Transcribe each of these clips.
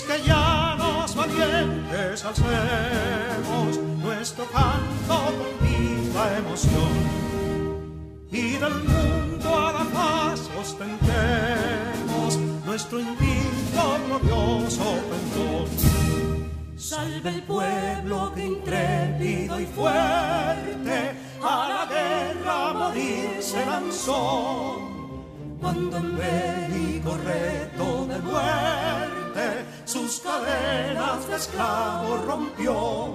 quisqueyanos valientes alcemos nuestro canto con viva emoción, y del mundo a la paz ostentemos nuestro invicto glorioso pendón. Salve el pueblo que intrépido y fuerte a la guerra a morir se lanzó, cuando en bélico reto de muerte sus cadenas de esclavo rompió.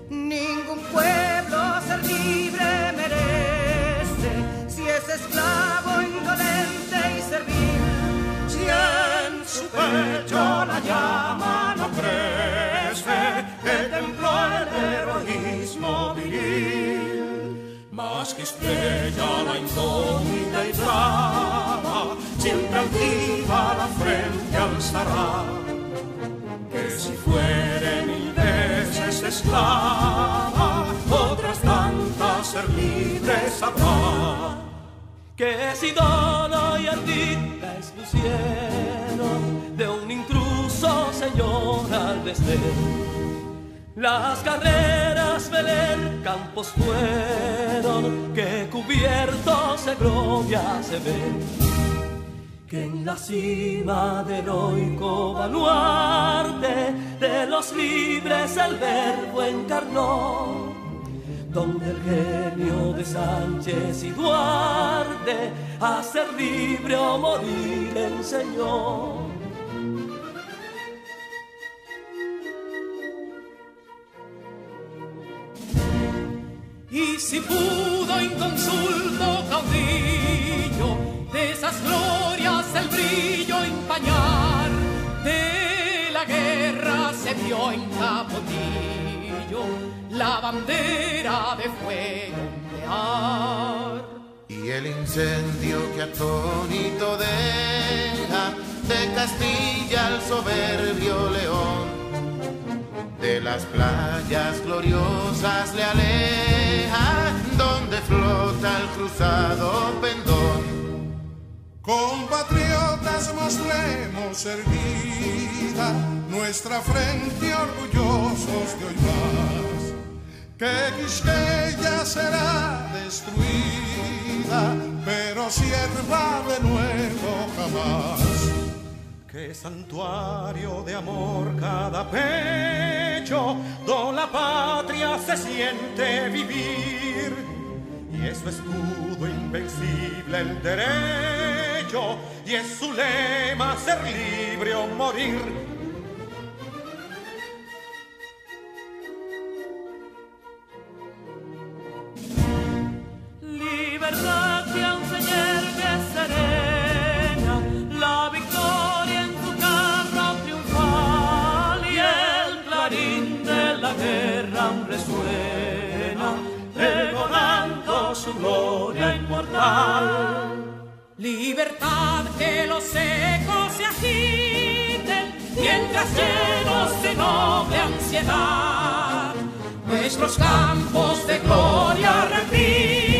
Ningún pueblo ser libre merece si es esclavo, indolente y servil. Si en su pecho la llama no crece, que templó el heroísmo viril, más que estrella la indómita y flama, siempre altiva la frente alzará, que si fuere mil veces esclava, otras tantas ser libres habrá. Que si dono y ardita expusieron de un intruso señor al desdén, las carreras Belén campos fueron, que cubiertos de gloria se ven, que en la cima del heroico baluarte de los libres el verbo encarnó, donde el genio de Sánchez y Duarte a ser libre o morir enseñó. Y si pudo inconsulto caudillo de esas glorias el brillo empañar, de la guerra se vio en Capotillo la bandera de fuego ondear. Y el incendio que atónito deja de Castilla al soberbio león, de las playas gloriosas le aleja, donde flota el cruzado pendón. Compatriotas, mostremos erguida nuestra frente orgullosos de hoy más, que Quisqueya será destruida, pero sierva de nuevo jamás. Que santuario de amor cada pecho, donde la patria se siente vivir, y es su escudo invencible el derecho, y es su lema ser libre o morir. Libertad que aún se yergue serena, la victoria en su carro triunfal, y el clarín de la guerra aún resuena, pregonando su gloria inmortal. Libertad, que los ecos se agiten, mientras llenos de noble ansiedad, nuestros campos de gloria repiten.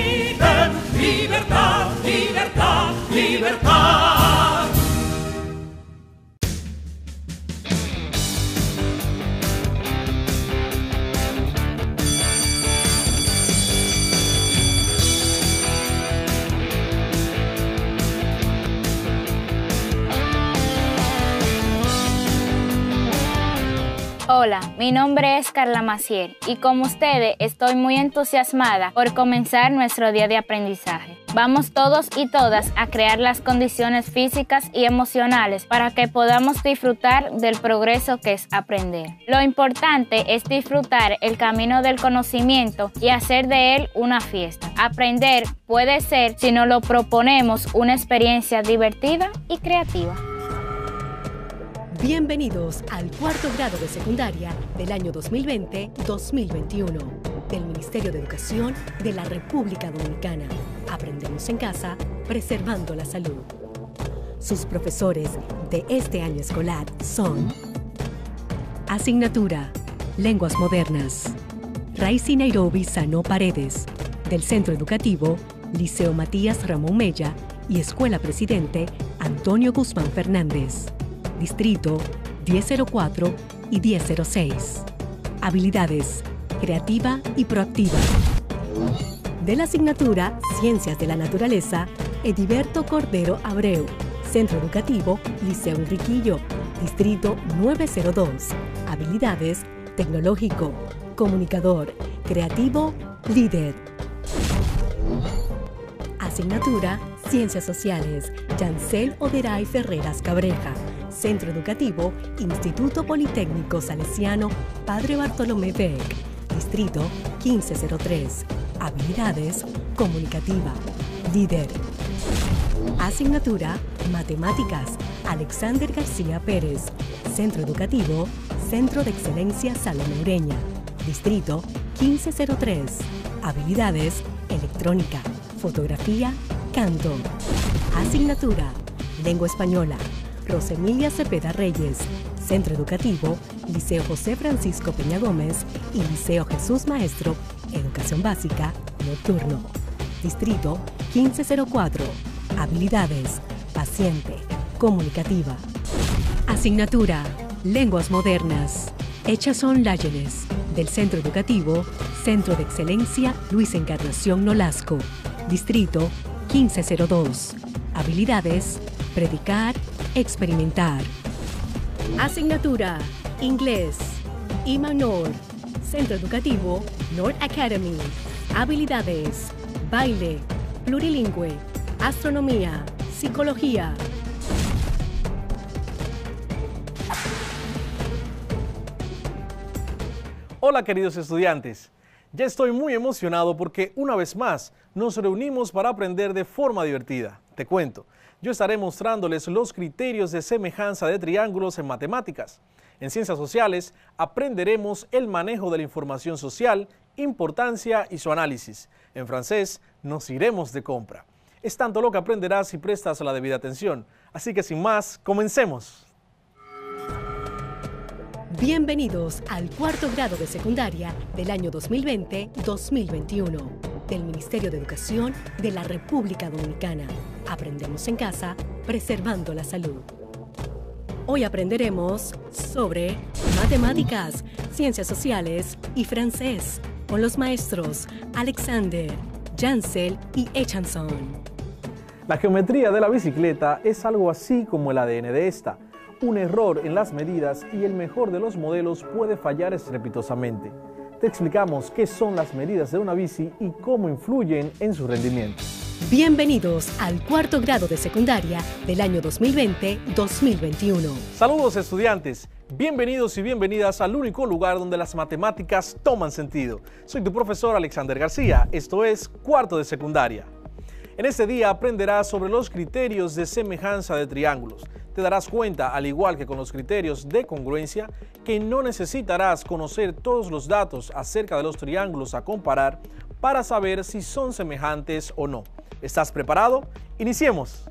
Libertad, libertad, libertad. Hola, mi nombre es Carla Maciel y como ustedes estoy muy entusiasmada por comenzar nuestro día de aprendizaje. Vamos todos y todas a crear las condiciones físicas y emocionales para que podamos disfrutar del progreso que es aprender. Lo importante es disfrutar el camino del conocimiento y hacer de él una fiesta. Aprender puede ser, si nos lo proponemos, una experiencia divertida y creativa. Bienvenidos al cuarto grado de secundaria del año 2020-2021 del Ministerio de Educación de la República Dominicana. Aprendemos en casa, preservando la salud. Sus profesores de este año escolar son: Asignatura Lenguas Modernas, Raicy Nairobi Sano Paredes, del Centro Educativo Liceo Matías Ramón Mella y Escuela Presidente Antonio Guzmán Fernández. Distrito 1004 y 1006. Habilidades: creativa y proactiva. De la asignatura Ciencias de la Naturaleza, Ediberto Cordero Abreu. Centro Educativo Liceo Enriquillo. Distrito 902. Habilidades: tecnológico, comunicador, creativo, líder. Asignatura Ciencias Sociales, Yancel Oderay Ferreras Cabreja. Centro Educativo Instituto Politécnico Salesiano Padre Bartolomé Beck. Distrito 1503. Habilidades: comunicativa, líder. Asignatura Matemáticas, Alexander García Pérez. Centro Educativo Centro de Excelencia Salomé Ureña. Distrito 1503. Habilidades: electrónica, fotografía, canto. Asignatura Lengua Española, Rosemilia Cepeda Reyes. Centro Educativo Liceo José Francisco Peña Gómez y Liceo Jesús Maestro, Educación Básica, Nocturno. Distrito 1504. Habilidades: paciente, comunicativa. Asignatura Lenguas Modernas, Echason Láyenes. Del Centro Educativo Centro de Excelencia Luis Encarnación Nolasco. Distrito 1502. Habilidades: predicar, experimentar. Asignatura Inglés, Imanor. Centro Educativo North Academy. Habilidades: baile, plurilingüe, astronomía, psicología. Hola queridos estudiantes, ya estoy muy emocionado porque una vez más nos reunimos para aprender de forma divertida. Te cuento, yo estaré mostrándoles los criterios de semejanza de triángulos en matemáticas. En ciencias sociales aprenderemos el manejo de la información social, importancia y su análisis. En francés nos iremos de compra. Es tanto lo que aprenderás si prestas la debida atención. Así que sin más, comencemos. Bienvenidos al cuarto grado de secundaria del año 2020-2021 del Ministerio de Educación de la República Dominicana. Aprendemos en casa, preservando la salud. Hoy aprenderemos sobre matemáticas, ciencias sociales y francés con los maestros Alexander, Yancel y Echanson. La geometría de la bicicleta es algo así como el ADN de esta. Un error en las medidas y el mejor de los modelos puede fallar estrepitosamente. Te explicamos qué son las medidas de una bici y cómo influyen en su rendimiento. Bienvenidos al cuarto grado de secundaria del año 2020-2021. Saludos estudiantes, bienvenidos y bienvenidas al único lugar donde las matemáticas toman sentido. Soy tu profesor Alexander García, esto es cuarto de secundaria. En este día aprenderás sobre los criterios de semejanza de triángulos. Te darás cuenta, al igual que con los criterios de congruencia, que no necesitarás conocer todos los datos acerca de los triángulos a comparar para saber si son semejantes o no. ¿Estás preparado? ¡Iniciemos!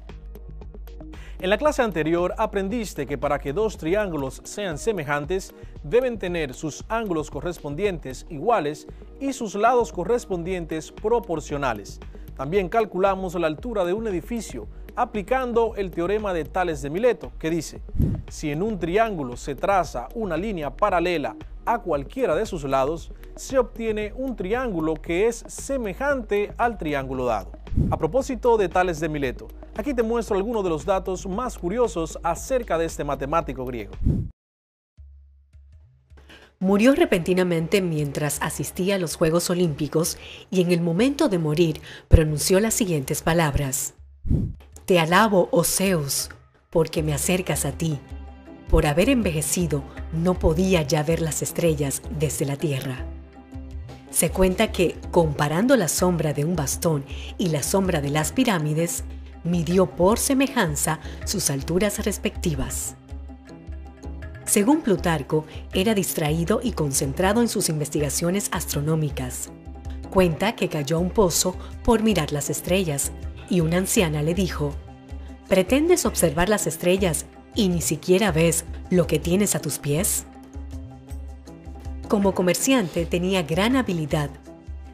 En la clase anterior aprendiste que para que dos triángulos sean semejantes, deben tener sus ángulos correspondientes iguales y sus lados correspondientes proporcionales. También calculamos la altura de un edificio aplicando el teorema de Tales de Mileto, que dice: si en un triángulo se traza una línea paralela a cualquiera de sus lados, se obtiene un triángulo que es semejante al triángulo dado. A propósito de Tales de Mileto, aquí te muestro algunos de los datos más curiosos acerca de este matemático griego. Murió repentinamente mientras asistía a los Juegos Olímpicos y en el momento de morir pronunció las siguientes palabras: Te alabo, oh Zeus, porque me acercas a ti. Por haber envejecido, no podía ya ver las estrellas desde la tierra. Se cuenta que, comparando la sombra de un bastón y la sombra de las pirámides, midió por semejanza sus alturas respectivas. Según Plutarco, era distraído y concentrado en sus investigaciones astronómicas. Cuenta que cayó a un pozo por mirar las estrellas y una anciana le dijo: ¿pretendes observar las estrellas y ni siquiera ves lo que tienes a tus pies? Como comerciante tenía gran habilidad.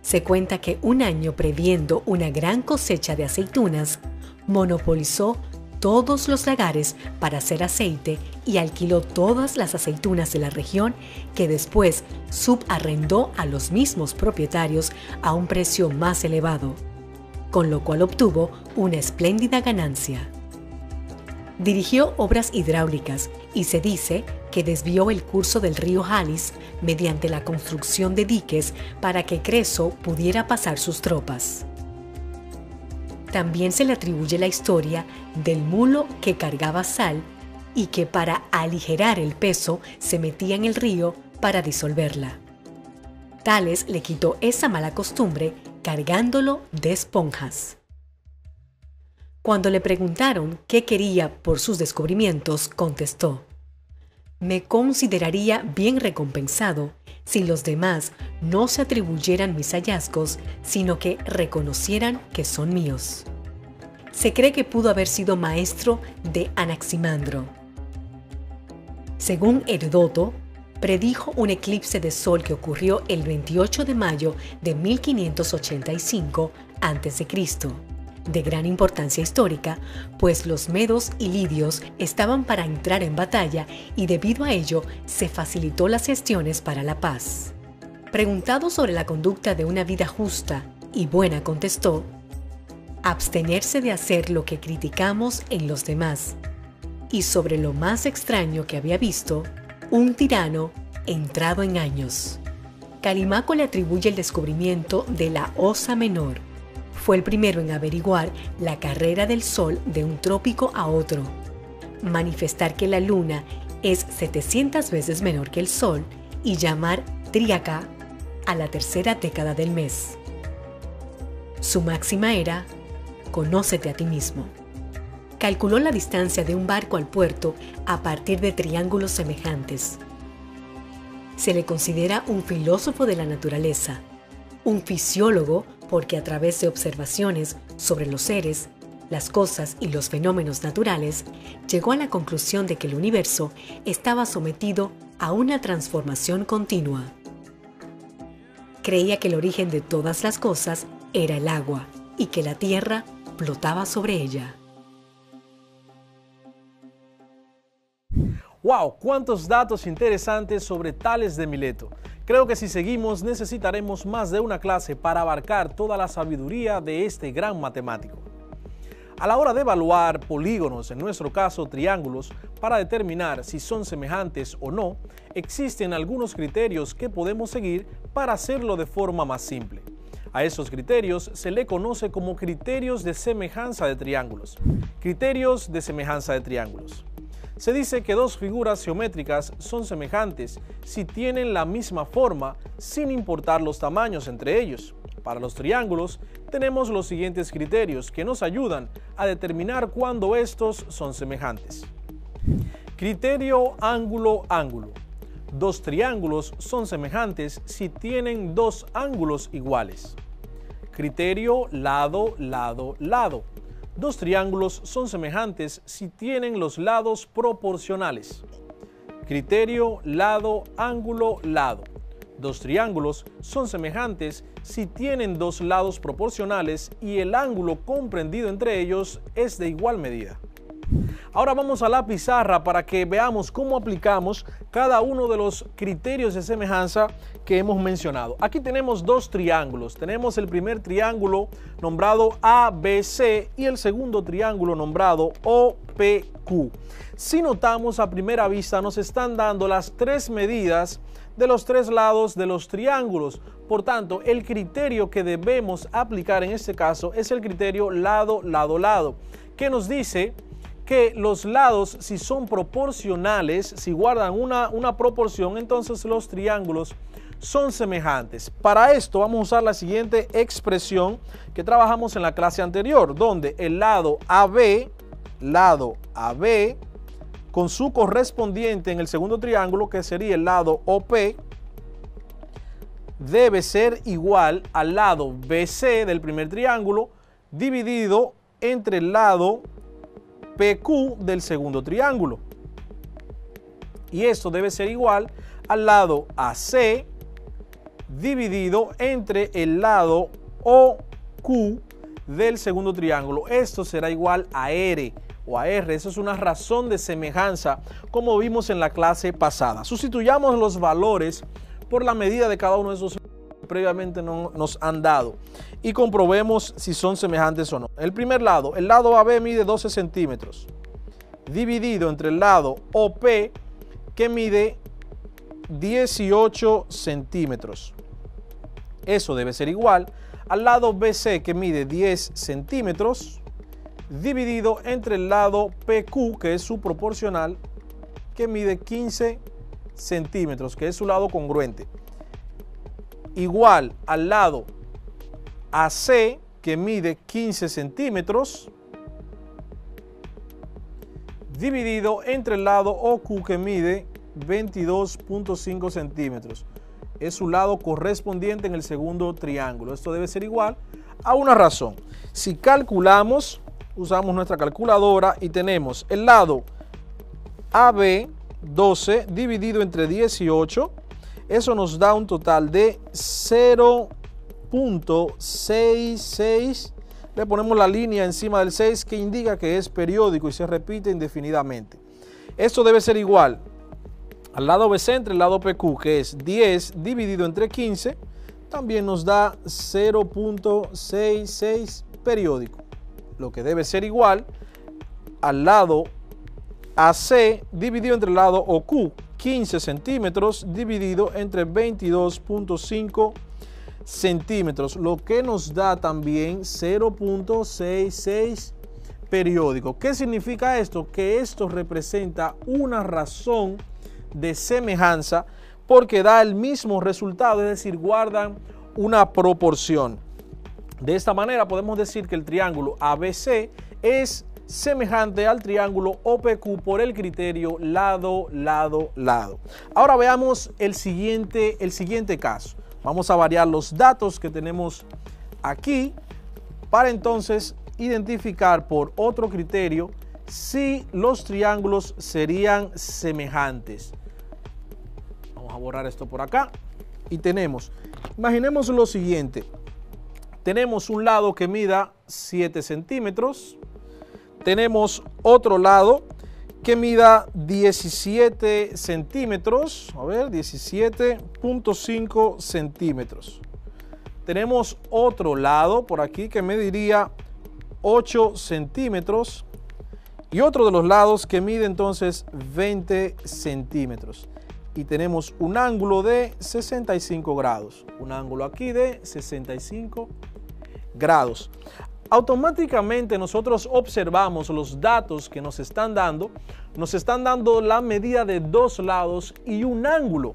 Se cuenta que un año, previendo una gran cosecha de aceitunas, monopolizó todos los lagares para hacer aceite y alquiló todas las aceitunas de la región, que después subarrendó a los mismos propietarios a un precio más elevado, con lo cual obtuvo una espléndida ganancia. Dirigió obras hidráulicas y se dice que desvió el curso del río Halis mediante la construcción de diques para que Creso pudiera pasar sus tropas. También se le atribuye la historia del mulo que cargaba sal y que para aligerar el peso se metía en el río para disolverla. Tales le quitó esa mala costumbre cargándolo de esponjas. Cuando le preguntaron qué quería por sus descubrimientos, contestó: «Me consideraría bien recompensado si los demás no se atribuyeran mis hallazgos, sino que reconocieran que son míos». Se cree que pudo haber sido maestro de Anaximandro. Según Heródoto, predijo un eclipse de sol que ocurrió el 28 de mayo de 1585 a.C., de gran importancia histórica, pues los medos y lidios estaban para entrar en batalla y debido a ello se facilitó las gestiones para la paz. Preguntado sobre la conducta de una vida justa y buena, contestó: «Abstenerse de hacer lo que criticamos en los demás». Y sobre lo más extraño que había visto, un tirano entrado en años. Calimaco le atribuye el descubrimiento de la Osa Menor. Fue el primero en averiguar la carrera del Sol de un trópico a otro, manifestar que la Luna es 700 veces menor que el Sol y llamar tríaca a la tercera década del mes. Su máxima era: «Conócete a ti mismo». Calculó la distancia de un barco al puerto a partir de triángulos semejantes. Se le considera un filósofo de la naturaleza, un fisiólogo porque a través de observaciones sobre los seres, las cosas y los fenómenos naturales, llegó a la conclusión de que el universo estaba sometido a una transformación continua. Creía que el origen de todas las cosas era el agua y que la tierra flotaba sobre ella. ¡Wow! ¡Cuántos datos interesantes sobre Tales de Mileto! Creo que si seguimos necesitaremos más de una clase para abarcar toda la sabiduría de este gran matemático. A la hora de evaluar polígonos, en nuestro caso triángulos, para determinar si son semejantes o no, existen algunos criterios que podemos seguir para hacerlo de forma más simple. A esos criterios se le conoce como criterios de semejanza de triángulos. Criterios de semejanza de triángulos. Se dice que dos figuras geométricas son semejantes si tienen la misma forma, sin importar los tamaños entre ellos. Para los triángulos, tenemos los siguientes criterios que nos ayudan a determinar cuándo estos son semejantes. Criterio ángulo-ángulo. Dos triángulos son semejantes si tienen dos ángulos iguales. Criterio lado-lado-lado. Dos triángulos son semejantes si tienen los lados proporcionales. Criterio lado-ángulo-lado. Dos triángulos son semejantes si tienen dos lados proporcionales y el ángulo comprendido entre ellos es de igual medida. Ahora vamos a la pizarra para que veamos cómo aplicamos cada uno de los criterios de semejanza que hemos mencionado. Aquí tenemos dos triángulos. Tenemos el primer triángulo nombrado ABC y el segundo triángulo nombrado OPQ. Si notamos a primera vista nos están dando las tres medidas de los tres lados de los triángulos. Por tanto, el criterio que debemos aplicar en este caso es el criterio lado-lado-lado, que nos dice que los lados, si son proporcionales, si guardan una proporción, entonces los triángulos son semejantes. Para esto vamos a usar la siguiente expresión que trabajamos en la clase anterior, donde el lado AB, con su correspondiente en el segundo triángulo, que sería el lado OP, debe ser igual al lado BC del primer triángulo, dividido entre el lado PQ del segundo triángulo. Y esto debe ser igual al lado AC dividido entre el lado OQ del segundo triángulo. Esto será igual a R o a R. Eso es una razón de semejanza, como vimos en la clase pasada. Sustituyamos los valores por la medida de cada uno de esos que previamente nos han dado y comprobemos si son semejantes o no. El primer lado, el lado AB mide 12 centímetros, dividido entre el lado OP, que mide 18 centímetros. Eso debe ser igual al lado BC, que mide 10 centímetros, dividido entre el lado PQ, que es su proporcional, que mide 15 centímetros, que es su lado congruente. Igual al lado AC, que mide 15 centímetros, dividido entre el lado OQ, que mide 22.5 centímetros. Es su lado correspondiente en el segundo triángulo. Esto debe ser igual a una razón. Si calculamos, usamos nuestra calculadora y tenemos el lado AB 12 dividido entre 18. Eso nos da un total de 0.66. Le ponemos la línea encima del 6 que indica que es periódico y se repite indefinidamente. Esto debe ser igual al lado BC entre el lado PQ, que es 10 dividido entre 15. También nos da 0.66 periódico, lo que debe ser igual al lado AC dividido entre el lado OQ, 15 centímetros dividido entre 22.5 centímetros, lo que nos da también 0.66 periódico. ¿Qué significa esto? Que esto representa una razón de semejanza porque da el mismo resultado, es decir, guardan una proporción. De esta manera podemos decir que el triángulo ABC es semejante al triángulo OPQ por el criterio lado, lado, lado. Ahora veamos el siguiente caso. Vamos a variar los datos que tenemos aquí para entonces identificar por otro criterio si los triángulos serían semejantes. Vamos a borrar esto por acá y imaginemos lo siguiente. Tenemos un lado que mida 7 centímetros. Tenemos otro lado que mida 17 centímetros. A ver, 17.5 centímetros. Tenemos otro lado por aquí que mediría 8 centímetros. Y otro de los lados que mide entonces 20 centímetros. Y tenemos un ángulo de 65 grados. Un ángulo aquí de 65 grados. Automáticamente nosotros observamos los datos que nos están dando. Nos están dando la medida de dos lados y un ángulo.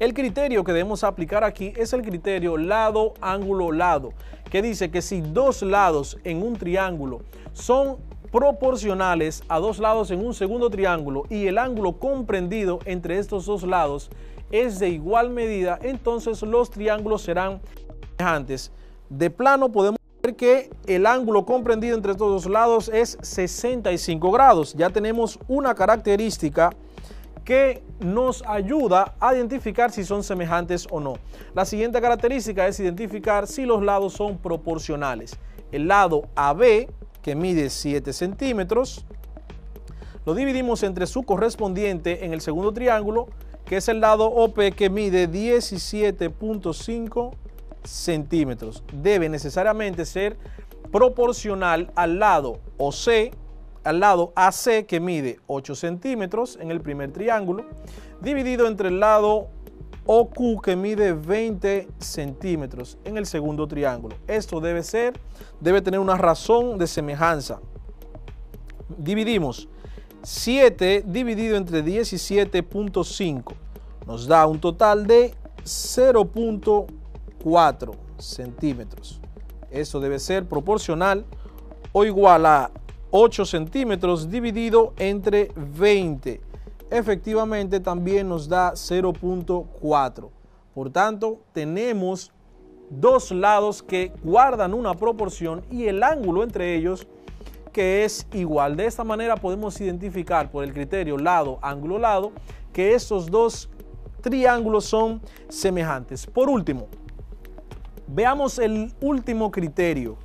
El criterio que debemos aplicar aquí es el criterio lado, ángulo, lado, que dice que si dos lados en un triángulo son proporcionales a dos lados en un segundo triángulo y el ángulo comprendido entre estos dos lados es de igual medida, entonces los triángulos serán semejantes. De plano podemos ver que el ángulo comprendido entre estos dos lados es 65 grados. Ya tenemos una característica que nos ayuda a identificar si son semejantes o no. La siguiente característica es identificar si los lados son proporcionales. El lado AB, que mide 7 centímetros, lo dividimos entre su correspondiente en el segundo triángulo, que es el lado OP, que mide 17.5 centímetros. Debe necesariamente ser proporcional al lado OC, al lado AC, que mide 8 centímetros en el primer triángulo, dividido entre el lado OQ, que mide 20 centímetros en el segundo triángulo. Esto debe tener una razón de semejanza. Dividimos 7 dividido entre 17.5. Nos da un total de 0.4 centímetros. Eso debe ser proporcional o igual a 8 centímetros dividido entre 20. Efectivamente también nos da 0.4. Por tanto, tenemos dos lados que guardan una proporción y el ángulo entre ellos que es igual. De esta manera podemos identificar por el criterio lado, ángulo, lado, que estos dos triángulos son semejantes. Por último, veamos el último criterio,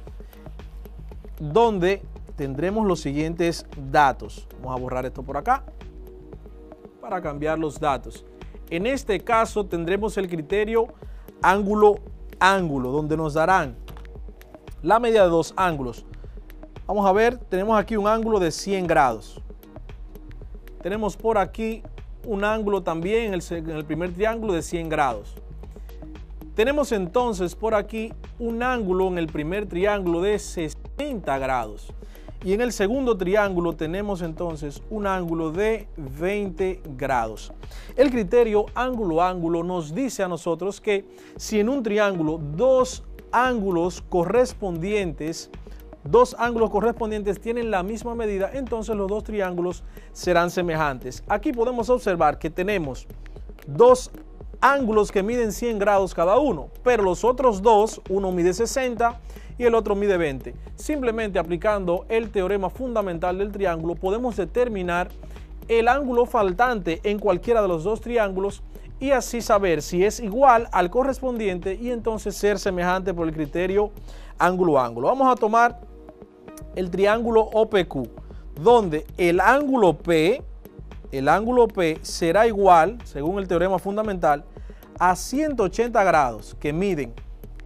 donde tendremos los siguientes datos. Vamos a borrar esto por acá para cambiar los datos. En este caso tendremos el criterio ángulo-ángulo, donde nos darán la medida de dos ángulos. Vamos a ver, tenemos aquí un ángulo de 100 grados. Tenemos por aquí un ángulo también en el primer triángulo de 100 grados. Tenemos entonces por aquí un ángulo en el primer triángulo de 60 grados. Y en el segundo triángulo tenemos entonces un ángulo de 20 grados. El criterio ángulo-ángulo nos dice a nosotros que si en un triángulo dos ángulos correspondientes tienen la misma medida, entonces los dos triángulos serán semejantes. Aquí podemos observar que tenemos dos ángulos que miden 100 grados cada uno, pero los otros dos, uno mide 60 y el otro mide 20. Simplemente aplicando el teorema fundamental del triángulo podemos determinar el ángulo faltante en cualquiera de los dos triángulos y así saber si es igual al correspondiente y entonces ser semejante por el criterio ángulo-ángulo. Vamos a tomar el triángulo OPQ, donde el ángulo P será igual, según el teorema fundamental, a 180 grados que miden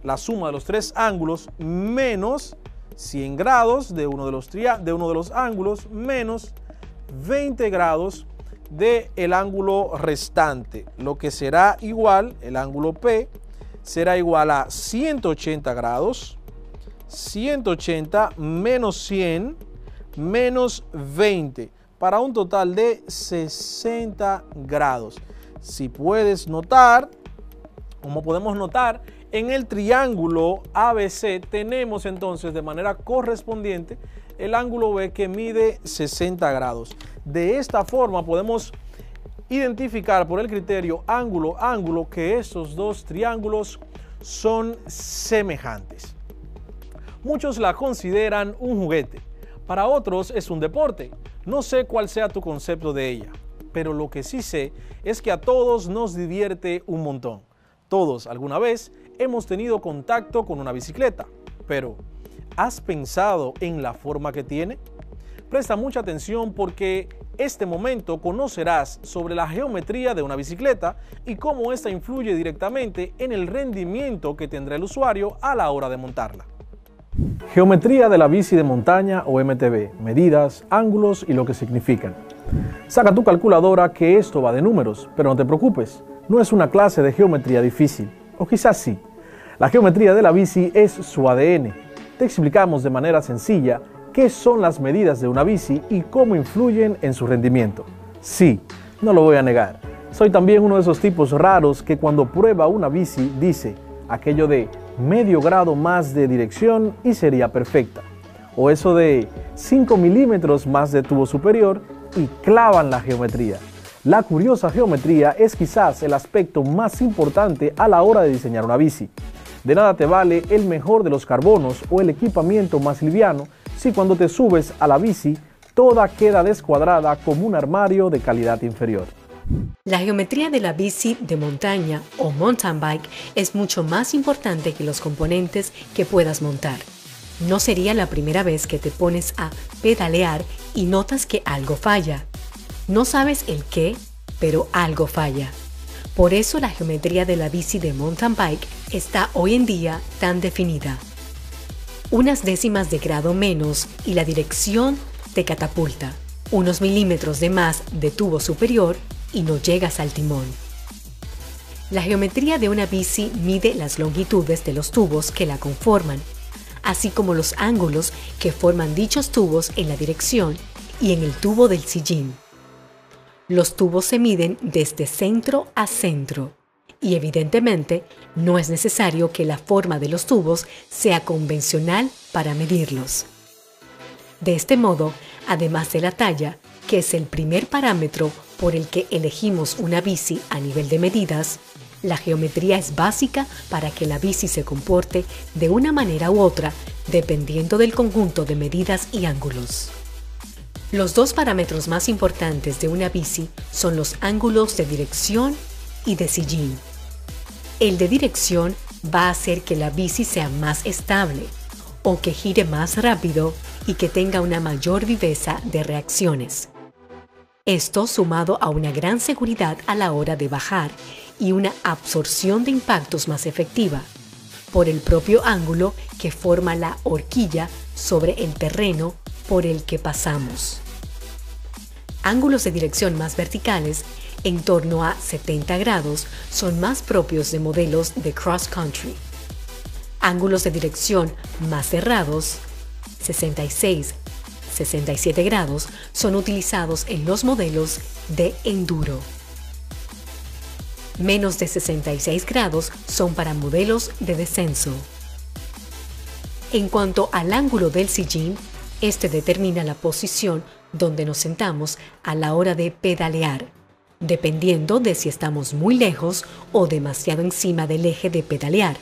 la suma de los tres ángulos menos 100 grados de uno de los ángulos menos 20 grados del ángulo restante, lo que será igual, el ángulo P será igual a 180 grados, 180 menos 100 menos 20, para un total de 60 grados. Si puedes notar, como podemos notar, en el triángulo ABC tenemos entonces de manera correspondiente el ángulo B que mide 60 grados. De esta forma podemos identificar por el criterio ángulo-ángulo que estos dos triángulos son semejantes. Muchos la consideran un juguete, para otros es un deporte. No sé cuál sea tu concepto de ella, pero lo que sí sé es que a todos nos divierte un montón. Todos alguna vez hemos tenido contacto con una bicicleta, pero ¿has pensado en la forma que tiene? Presta mucha atención porque este momento conocerás sobre la geometría de una bicicleta y cómo esta influye directamente en el rendimiento que tendrá el usuario a la hora de montarla. Geometría de la bici de montaña o MTB, medidas, ángulos y lo que significan. Saca tu calculadora que esto va de números, pero no te preocupes, no es una clase de geometría difícil, o quizás sí. La geometría de la bici es su ADN. Te explicamos de manera sencilla qué son las medidas de una bici y cómo influyen en su rendimiento. Sí, no lo voy a negar, soy también uno de esos tipos raros que cuando prueba una bici dice aquello de medio grado más de dirección y sería perfecta, o eso de 5 milímetros más de tubo superior y clavan la geometría. La curiosa geometría es quizás el aspecto más importante a la hora de diseñar una bici. De nada te vale el mejor de los carbonos o el equipamiento más liviano si cuando te subes a la bici toda queda descuadrada como un armario de calidad inferior. La geometría de la bici de montaña o mountain bike es mucho más importante que los componentes que puedas montar. No sería la primera vez que te pones a pedalear y notas que algo falla. No sabes el qué, pero algo falla. Por eso la geometría de la bici de mountain bike está hoy en día tan definida. Unas décimas de grado menos y la dirección te catapulta. Unos milímetros de más de tubo superior y no llegas al timón. La geometría de una bici mide las longitudes de los tubos que la conforman, así como los ángulos que forman dichos tubos en la dirección y en el tubo del sillín. Los tubos se miden desde centro a centro y evidentemente no es necesario que la forma de los tubos sea convencional para medirlos. De este modo, además de la talla, que es el primer parámetro por el que elegimos una bici a nivel de medidas, la geometría es básica para que la bici se comporte de una manera u otra dependiendo del conjunto de medidas y ángulos. Los dos parámetros más importantes de una bici son los ángulos de dirección y de sillín. El de dirección va a hacer que la bici sea más estable, o que gire más rápido y que tenga una mayor viveza de reacciones. Esto sumado a una gran seguridad a la hora de bajar y una absorción de impactos más efectiva, por el propio ángulo que forma la horquilla sobre el terreno por el que pasamos. Ángulos de dirección más verticales, en torno a 70 grados, son más propios de modelos de cross-country. Ángulos de dirección más cerrados, 66, 67 grados, son utilizados en los modelos de enduro. Menos de 66 grados son para modelos de descenso. En cuanto al ángulo del sillín, este determina la posición donde nos sentamos a la hora de pedalear, dependiendo de si estamos muy lejos o demasiado encima del eje de pedalear.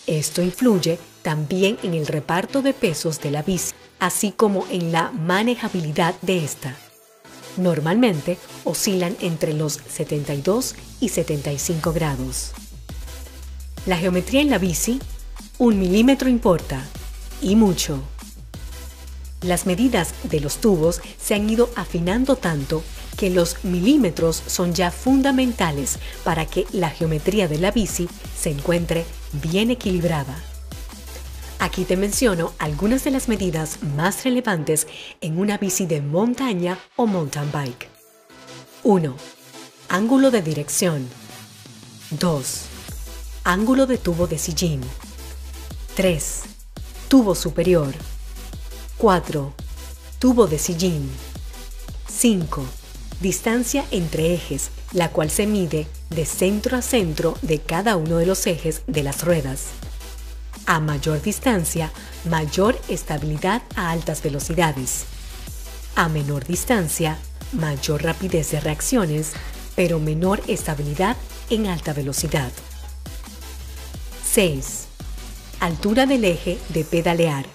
Esto influye también en el reparto de pesos de la bici, así como en la manejabilidad de esta. Normalmente oscilan entre los 72 y 75 grados. La geometría en la bici, 1 milímetro importa, y mucho. Las medidas de los tubos se han ido afinando tanto que los milímetros son ya fundamentales para que la geometría de la bici se encuentre bien equilibrada. Aquí te menciono algunas de las medidas más relevantes en una bici de montaña o mountain bike. 1. Ángulo de dirección. 2. Ángulo de tubo de sillín. 3. Tubo superior. 4. Tubo de sillín. 5. Distancia entre ejes, la cual se mide de centro a centro de cada uno de los ejes de las ruedas. A mayor distancia, mayor estabilidad a altas velocidades. A menor distancia, mayor rapidez de reacciones, pero menor estabilidad en alta velocidad. 6. Altura del eje de pedalear.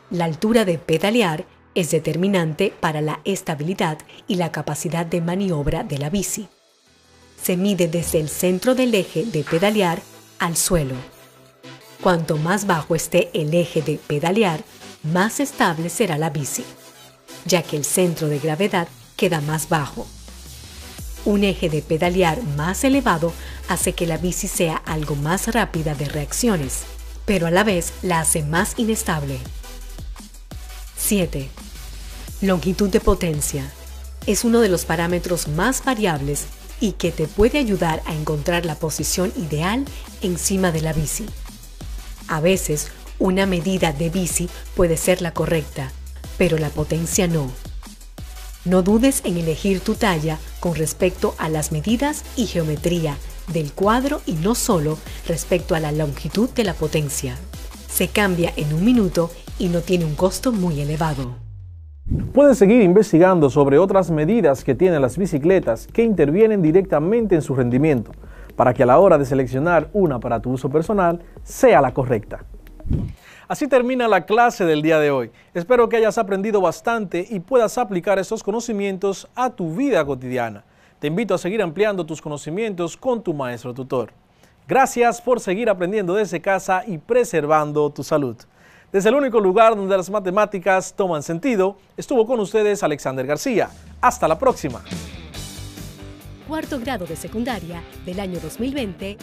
La altura de pedalear es determinante para la estabilidad y la capacidad de maniobra de la bici. Se mide desde el centro del eje de pedalear al suelo. Cuanto más bajo esté el eje de pedalear, más estable será la bici, ya que el centro de gravedad queda más bajo. Un eje de pedalear más elevado hace que la bici sea algo más rápida de reacciones, pero a la vez la hace más inestable. 7. Longitud de potencia. Es uno de los parámetros más variables y que te puede ayudar a encontrar la posición ideal encima de la bici. A veces, una medida de bici puede ser la correcta, pero la potencia no. No dudes en elegir tu talla con respecto a las medidas y geometría del cuadro y no solo respecto a la longitud de la potencia. Se cambia en 1 minuto y no tiene un costo muy elevado. Puedes seguir investigando sobre otras medidas que tienen las bicicletas que intervienen directamente en su rendimiento, para que a la hora de seleccionar una para tu uso personal sea la correcta. Así termina la clase del día de hoy. Espero que hayas aprendido bastante y puedas aplicar estos conocimientos a tu vida cotidiana. Te invito a seguir ampliando tus conocimientos con tu maestro tutor. Gracias por seguir aprendiendo desde casa y preservando tu salud. Desde el único lugar donde las matemáticas toman sentido, estuvo con ustedes Alexander García. Hasta la próxima. Cuarto grado de secundaria del año 2020-2021.